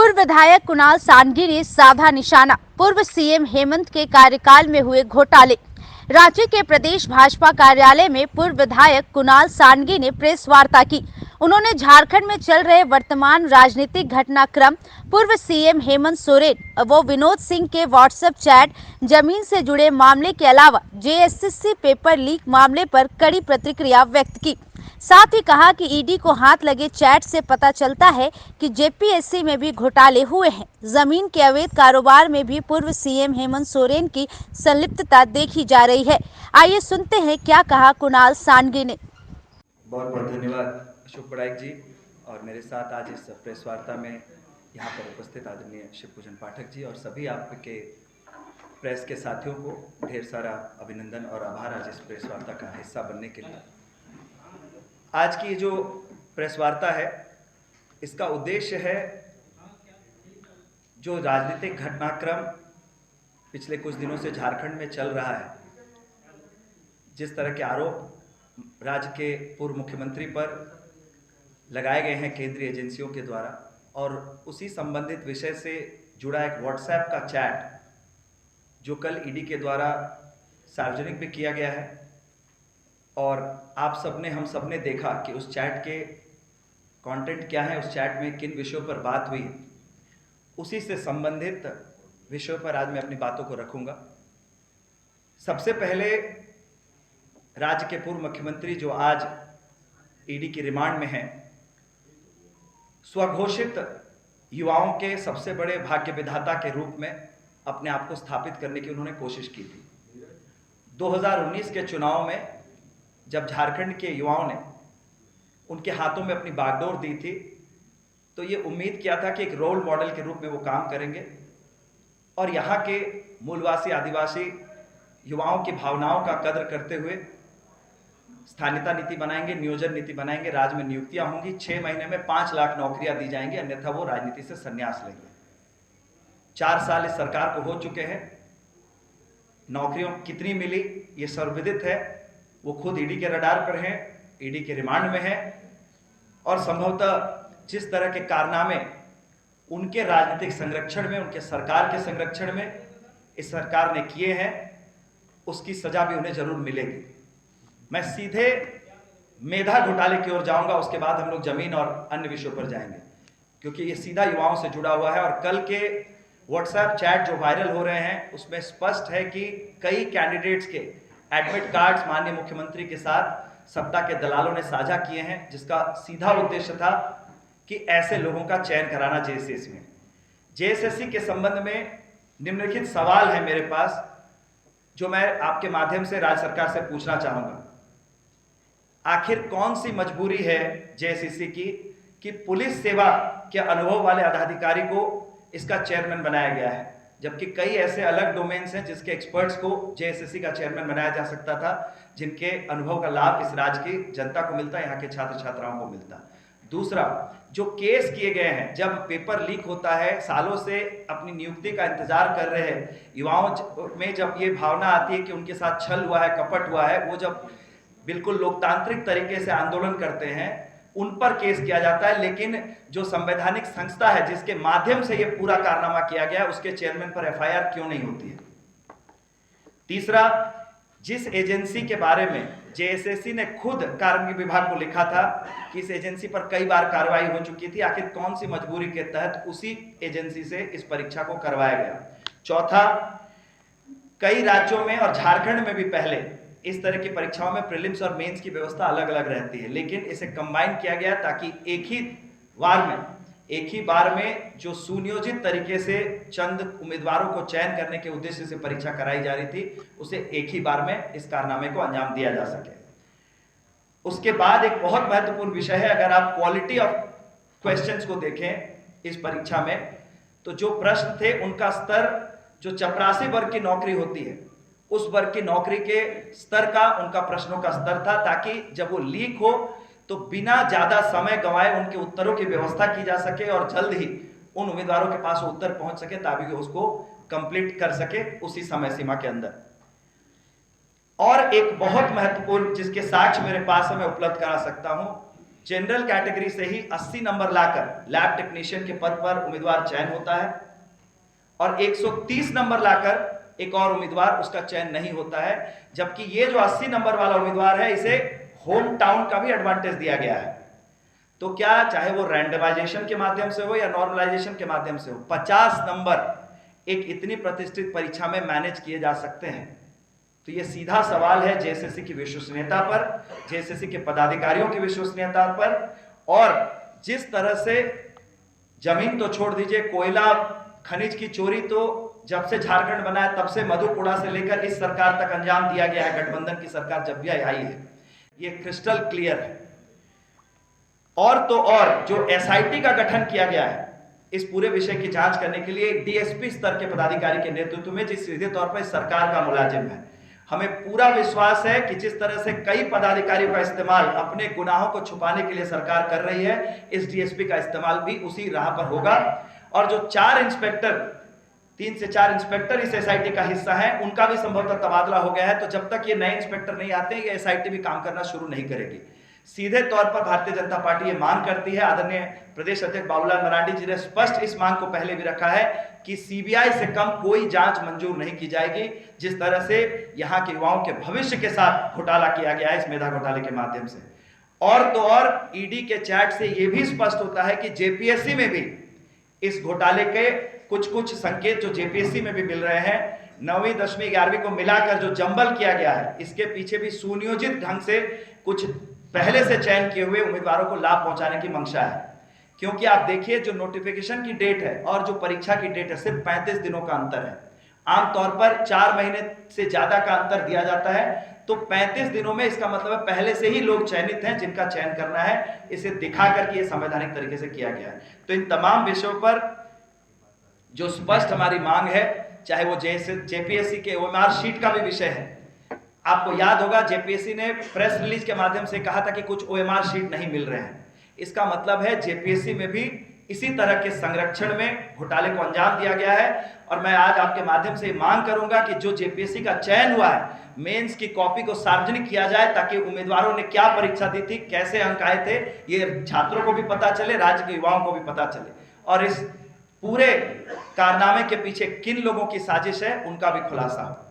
पूर्व विधायक कुणाल सांघी ने साधा निशाना। पूर्व सीएम हेमंत के कार्यकाल में हुए घोटाले। रांची के प्रदेश भाजपा कार्यालय में पूर्व विधायक कुणाल सांघी ने प्रेस वार्ता की। उन्होंने झारखंड में चल रहे वर्तमान राजनीतिक घटनाक्रम, पूर्व सीएम हेमंत सोरेन व विनोद सिंह के व्हाट्सएप चैट, जमीन से जुड़े मामले के अलावा जेएसएससी पेपर लीक मामले पर कड़ी प्रतिक्रिया व्यक्त की। साथ ही कहा कि ईडी को हाथ लगे चैट से पता चलता है कि जेपीएससी में भी घोटाले हुए हैं। जमीन के अवैध कारोबार में भी पूर्व सीएम हेमंत सोरेन की संलिप्तता देखी जा रही है। आइए सुनते हैं क्या कहा कुणाल सांघी ने। बहुत बहुत धन्यवाद अशोक पड़ाइक जी। और मेरे साथ आज इस प्रेस वार्ता में यहाँ पर उपस्थित आदरणीय शिवपूजन पाठक जी और सभी आपके प्रेस के साथियों को ढेर सारा अभिनंदन और आभार आज इस प्रेस वार्ता का हिस्सा बनने के लिए। आज की जो प्रेस वार्ता है इसका उद्देश्य है जो राजनीतिक घटनाक्रम पिछले कुछ दिनों से झारखंड में चल रहा है, जिस तरह के आरोप राज्य के पूर्व मुख्यमंत्री पर लगाए गए हैं केंद्रीय एजेंसियों के द्वारा, और उसी संबंधित विषय से जुड़ा एक व्हाट्सएप का चैट जो कल ईडी के द्वारा सार्वजनिक भी किया गया है, और आप सबने हम सबने देखा कि उस चैट के कंटेंट क्या है, उस चैट में किन विषयों पर बात हुई, उसी से संबंधित विषयों पर आज मैं अपनी बातों को रखूंगा। सबसे पहले राज्य के पूर्व मुख्यमंत्री जो आज ईडी की रिमांड में हैं, स्वघोषित युवाओं के सबसे बड़े भाग्य विधाता के रूप में अपने आप को स्थापित करने की उन्होंने कोशिश की थी। 2019 के चुनाव में जब झारखंड के युवाओं ने उनके हाथों में अपनी बागडोर दी थी, तो ये उम्मीद किया था कि एक रोल मॉडल के रूप में वो काम करेंगे और यहाँ के मूलवासी आदिवासी युवाओं की भावनाओं का कद्र करते हुए स्थानीयता नीति बनाएंगे, नियोजन नीति बनाएंगे, राज्य में नियुक्तियां होंगी, 6 महीने में 5 लाख नौकरियां दी जाएंगी, अन्यथा वो राजनीति से संन्यास लेंगे। 4 साल इस सरकार को हो चुके हैं, नौकरियों कितनी मिली ये सर्वविदित है। वो खुद ईडी के रडार पर हैं, ईडी के रिमांड में हैं, और संभवतः जिस तरह के कारनामे उनके राजनीतिक संरक्षण में, उनके सरकार के संरक्षण में इस सरकार ने किए हैं, उसकी सजा भी उन्हें जरूर मिलेगी। मैं सीधे मेधा घोटाले की ओर जाऊंगा, उसके बाद हम लोग जमीन और अन्य विषयों पर जाएंगे, क्योंकि ये सीधा युवाओं से जुड़ा हुआ है। और कल के व्हाट्सएप चैट जो वायरल हो रहे हैं उसमें स्पष्ट है कि कई कैंडिडेट्स के एडमिट कार्ड्स माननीय मुख्यमंत्री के साथ सत्ता के दलालों ने साझा किए हैं, जिसका सीधा उद्देश्य था कि ऐसे लोगों का चयन कराना जेएसएससी में। जेएसएससी के संबंध में निम्नलिखित सवाल है मेरे पास, जो मैं आपके माध्यम से राज्य सरकार से पूछना चाहूंगा। आखिर कौन सी मजबूरी है जेएसएससी की कि पुलिस सेवा के अनुभव वाले अधिकारी को इसका चेयरमैन बनाया गया है, जबकि कई ऐसे अलग डोमेन्स हैं जिसके एक्सपर्ट्स को जेएसएससी का चेयरमैन बनाया जा सकता था, जिनके अनुभव का लाभ इस राज्य की जनता को मिलता, यहाँ के छात्र छात्राओं को मिलता। दूसरा, जो केस किए गए हैं, जब पेपर लीक होता है, सालों से अपनी नियुक्ति का इंतजार कर रहे हैं युवाओं में, जब ये भावना आती है कि उनके साथ छल हुआ है, कपट हुआ है, वो जब बिल्कुल लोकतांत्रिक तरीके से आंदोलन करते हैं, उन पर केस किया जाता है। लेकिन जो संवैधानिक संस्था है जिसके माध्यम से ये पूरा कारनामा किया गया, उसके चेयरमैन पर एफआईआर क्यों नहीं होती है? तीसरा, जिस एजेंसी के बारे में जेएसएससी ने खुद कार्मिक विभाग को लिखा था कि इस एजेंसी पर कई बार कार्रवाई हो चुकी थी, आखिर कौन सी मजबूरी के तहत उसी एजेंसी से इस परीक्षा को करवाया गया? चौथा, कई राज्यों में और झारखंड में भी पहले इस तरह की परीक्षाओं में प्रीलिम्स और मेंस की व्यवस्था अलग अलग रहती है, लेकिन इसे कंबाइन किया गया ताकि एक ही बार में जो सुनियोजित तरीके से चंद उम्मीदवारों को चयन करने के उद्देश्य से परीक्षा कराई जा रही थी, उसे एक ही बार में इस कारनामे को अंजाम दिया जा सके। उसके बाद एक बहुत महत्वपूर्ण विषय है, अगर आप क्वालिटी ऑफ क्वेश्चंस को देखें इस परीक्षा में, तो जो प्रश्न थे उनका स्तर, जो चपरासी वर्ग की नौकरी होती है उस वर्ग की नौकरी के स्तर का उनका प्रश्नों का स्तर था, ताकि जब वो लीक हो तो बिना ज्यादा समय गंवाए उनके उत्तरों की व्यवस्था की जा सके और जल्द ही उन उम्मीदवारों के पास उत्तर पहुंच सके ताकि उसको कंप्लीट कर सके उसी समय सीमा के अंदर। और एक बहुत महत्वपूर्ण जिसके साक्ष्य मेरे पास है, मैं उपलब्ध करा सकता हूं, जनरल कैटेगरी से ही 80 नंबर लाकर लैब टेक्नीशियन के पद पर उम्मीदवार चयन होता है और 130 नंबर लाकर एक और उम्मीदवार उसका चयन नहीं होता है, जबकि ये जो 80 नंबर वाला उम्मीदवार है इसे होम टाउन का भी एडवांटेज दिया गया है। तो क्या चाहे वो रैंडमाइजेशन के माध्यम से हो या नॉर्मलाइजेशन के माध्यम से हो, 50 नंबर एक इतनी प्रतिष्ठित परीक्षा में मैनेज किए जा सकते हैं। तो ये सीधा सवाल है जेएसएससी की विश्वसनीयता पर, जेएसएससी के पदाधिकारियों की विश्वसनीयता पर, और जिस तरह से जमीन तो छोड़ दीजिए, कोयला खनिज की चोरी तो जब से झारखंड बना है तब से मधुपुड़ा से लेकर इस सरकार तक अंजाम दिया गया है, गठबंधन की सरकार जब भी आई है, ये क्रिस्टल क्लियर है। और तो और जो एसआईटी का गठन किया गया है इस पूरे विषय की जांच करने के लिए डीएसपी स्तर के पदाधिकारी के नेतृत्व में, जिस सीधे तौर पर सरकार का मुलाजिम है, हमें पूरा विश्वास है कि जिस तरह से कई पदाधिकारियों का इस्तेमाल अपने गुनाहों को छुपाने के लिए सरकार कर रही है, इस डीएसपी का इस्तेमाल भी उसी राह पर होगा। और जो 3 से 4 इंस्पेक्टर इस एसआईटी का हिस्सा है, उनका भी संभवतः तबादला हो गया है। तो जब तक ये नए इंस्पेक्टर नहीं आते, ये एसआईटी भी काम करना शुरू नहीं करेगी। सीधे तौर पर भारतीय जनता पार्टी ये मांग करती है, आदरणीय प्रदेश अध्यक्ष बाबूलाल मरांडी जी ने स्पष्ट इस मांग को पहले भी रखा है कि सीबीआई से कम कोई जांच मंजूर नहीं की जाएगी। जिस तरह से यहाँ के युवाओं के भविष्य के साथ घोटाला किया गया है इस मेधा घोटाले के माध्यम से, और तो और ईडी के चैट से यह भी स्पष्ट होता है कि जेपीएससी में भी इस घोटाले के कुछ संकेत जो जेपीएससी में भी मिल रहे हैं। 9वीं 10वीं 11वीं को मिलाकर जो जंबल किया गया है, इसके पीछे भी सुनियोजित ढंग से कुछ पहले से चयन किए हुए उम्मीदवारों को लाभ पहुंचाने की मंशा है। क्योंकि आप देखिए, जो नोटिफिकेशन की डेट है और जो परीक्षा की डेट है, सिर्फ 35 दिनों का अंतर है। आमतौर पर 4 महीने से ज्यादा का अंतर दिया जाता है, तो 35 दिनों में इसका मतलब है पहले से ही लोग चयनित हैं जिनका चयन करना है। इसे दिखा करके ये संवैधानिक तरीके से किया गया है। तो इन तमाम विषयों पर जो स्पष्ट हमारी मांग है, चाहे वो जेपीएससी के ओएमआर शीट का भी विषय है। आपको याद होगा, जेपीएससी ने प्रेस रिलीज के माध्यम से कहा था कि कुछ ओएमआर शीट नहीं मिल रहे हैं। इसका मतलब है जेपीएससी में भी इसी तरह के संरक्षण में घोटाले को अंजाम दिया गया है। और मैं आज आपके माध्यम से मांग करूंगा कि जो जेपीएससी का चयन हुआ है, मेंस की कॉपी को सार्वजनिक किया जाए, ताकि उम्मीदवारों ने क्या परीक्षा दी थी, कैसे अंक आए थे, ये छात्रों को भी पता चले, राज्य के युवाओं को भी पता चले, और इस पूरे कारनामे के पीछे किन लोगों की साजिश है उनका भी खुलासा हो।